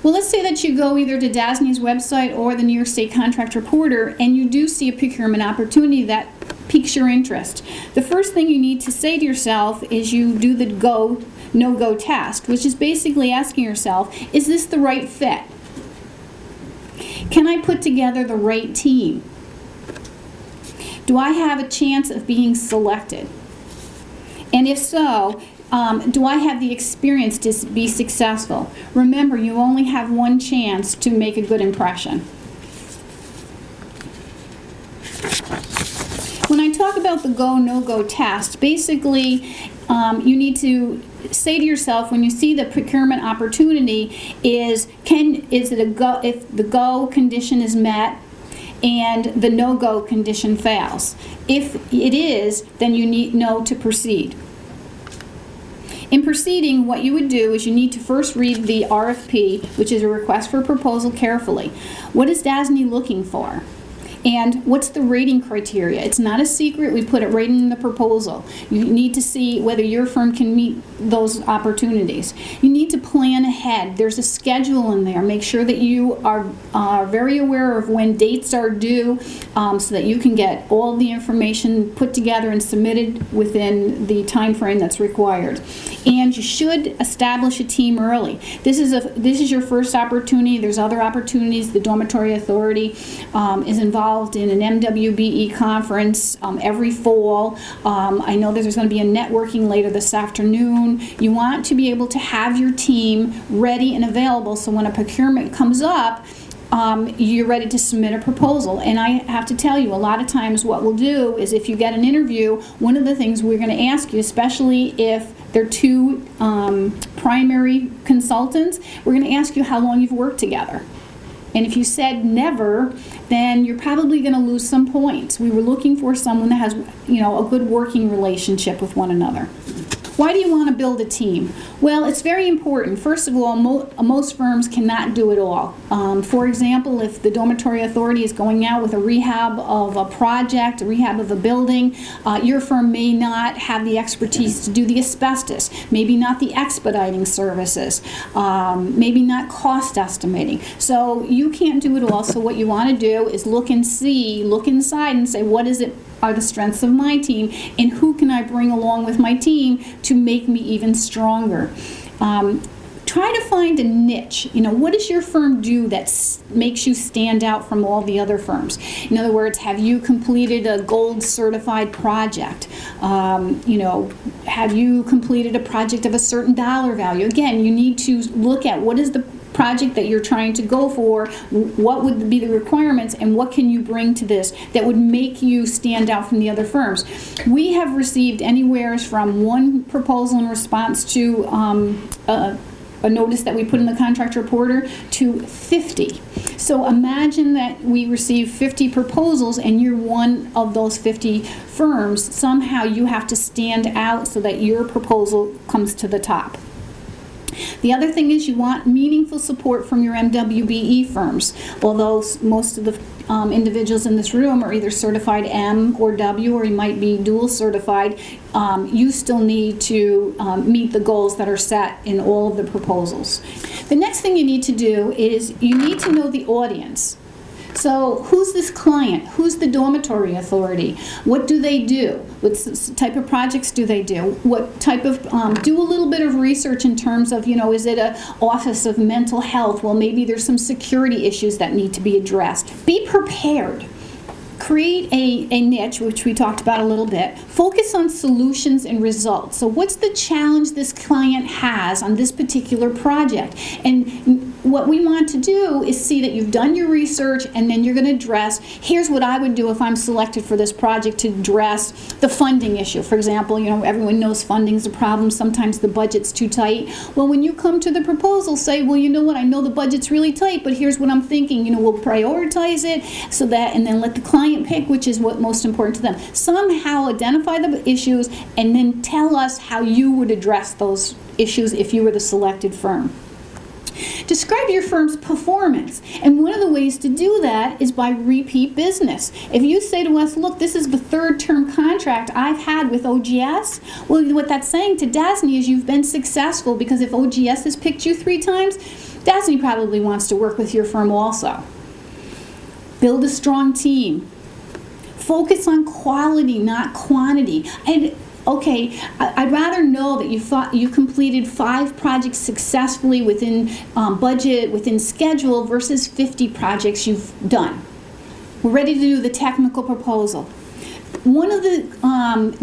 Well, let's say that you go either to DASNY's website or the New York State Contract Reporter, and you do see a procurement opportunity that piques your interest. The first thing you need to say to yourself is you do the go, no-go test, which is basically asking yourself, is this the right fit? Can I put together the right team? Do I have a chance of being selected? And if so, do I have the experience to be successful? Remember, you only have one chance to make a good impression. When I talk about the go, no-go test, basically you need to say to yourself when you see the procurement opportunity is it a go? If the go condition is met and the no-go condition fails. If it is, then you need know to proceed. In proceeding, what you would do is you need to first read the RFP, which is a request for proposal, carefully. What is DASNY looking for? And what's the rating criteria? It's not a secret. We put it right in the proposal. You need to see whether your firm can meet those opportunities. You need to plan ahead. There's a schedule in there. Make sure that you are very aware of when dates are due so that you can get all the information put together and submitted within the time frame that's required. And you should establish a team early. This is your first opportunity. There's other opportunities. The Dormitory Authority is involved in an MWBE conference every fall. I know that there's going to be a networking later this afternoon. You want to be able to have your team ready and available so when a procurement comes up, you're ready to submit a proposal. And I have to tell you, a lot of times what we'll do is if you get an interview, one of the things we're going to ask you, especially if they're two primary consultants, we're going to ask you how long you've worked together. And if you said never, then you're probably going to lose some points. We were looking for someone that has, a good working relationship with one another. Why do you want to build a team? Well, it's very important. First of all, most firms cannot do it all. For example, if the Dormitory Authority is going out with a rehab of a project, a rehab of a building, your firm may not have the expertise to do the asbestos, maybe not the expediting services, maybe not cost estimating. So you can't do it all. So what you want to do is look inside and say, what are the strengths of my team, and who can I bring along with my team to make me even stronger? Try to find a niche. What does your firm do that makes you stand out from all the other firms? In other words, have you completed a gold certified project? Have you completed a project of a certain dollar value? Again, you need to look at what is the project that you're trying to go for, what would be the requirements, and what can you bring to this that would make you stand out from the other firms. We have received anywhere from one proposal in response to a notice that we put in the Contract Reporter to 50. So imagine that we receive 50 proposals and you're one of those 50 firms. Somehow you have to stand out so that your proposal comes to the top. The other thing is you want meaningful support from your MWBE firms. Although most of the individuals in this room are either certified M or W, or you might be dual certified, you still need to meet the goals that are set in all of the proposals. The next thing you need to do is you need to know the audience. So who's this client? Who's the Dormitory Authority? What do they do? What type of projects do they do? What type of, do a little bit of research in terms of, is it an office of mental health? Well, maybe there's some security issues that need to be addressed. Be prepared. Create a niche, which we talked about a little bit. Focus on solutions and results. So what's the challenge this client has on this particular project? And what we want to do is see that you've done your research, and then you're going to address, here's what I would do if I'm selected for this project to address the funding issue. For example, everyone knows funding's a problem. Sometimes the budget's too tight. Well, when you come to the proposal, say, well, you know what, I know the budget's really tight, but here's what I'm thinking. We'll prioritize it so that, and then let the client pick which is what most important to them. Somehow identify the issues and then tell us how you would address those issues if you were the selected firm. Describe your firm's performance, and one of the ways to do that is by repeat business. If you say to us, look, this is the third term contract I've had with OGS, well, what that's saying to DASNY is you've been successful, because if OGS has picked you 3 times, DASNY probably wants to work with your firm also. Build a strong team. Focus on quality, not quantity. And okay, I'd rather know that you completed 5 projects successfully within budget, within schedule, versus 50 projects you've done. We're ready to do the technical proposal. One of the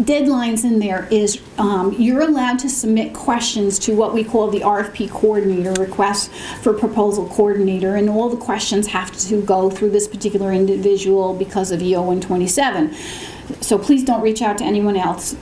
deadlines in there is you're allowed to submit questions to what we call the RFP coordinator, request for proposal coordinator, and all the questions have to go through this particular individual because of EO 127. So please don't reach out to anyone else.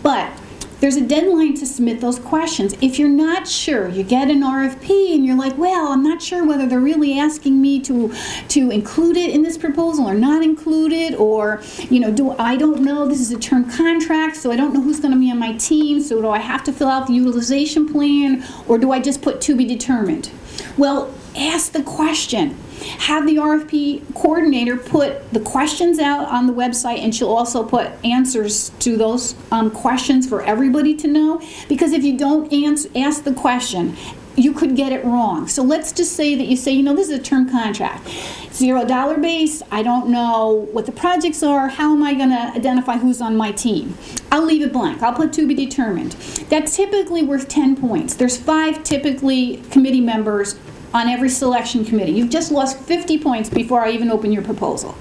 But there's a deadline to submit those questions. If you're not sure, you get an RFP and you're like, well, I'm not sure whether they're really asking me to include it in this proposal or not include it, or, you know, I don't know, this is a term contract, so I don't know who's going to be on my team, so do I have to fill out the utilization plan, or do I just put to be determined? Well, ask the question. Have the RFP coordinator put the questions out on the website, and she'll also put answers to those questions for everybody to know, because if you don't ask the question, you could get it wrong. So let's just say that you say, you know, this is a term contract, $0 base, I don't know what the projects are, how am I going to identify who's on my team? I'll leave it blank, I'll put to be determined. That's typically worth 10 points. There's 5 typically committee members on every selection committee. You've just lost 50 points before I even open your proposal.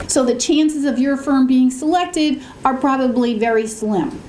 So the chances of your firm being selected are probably very slim.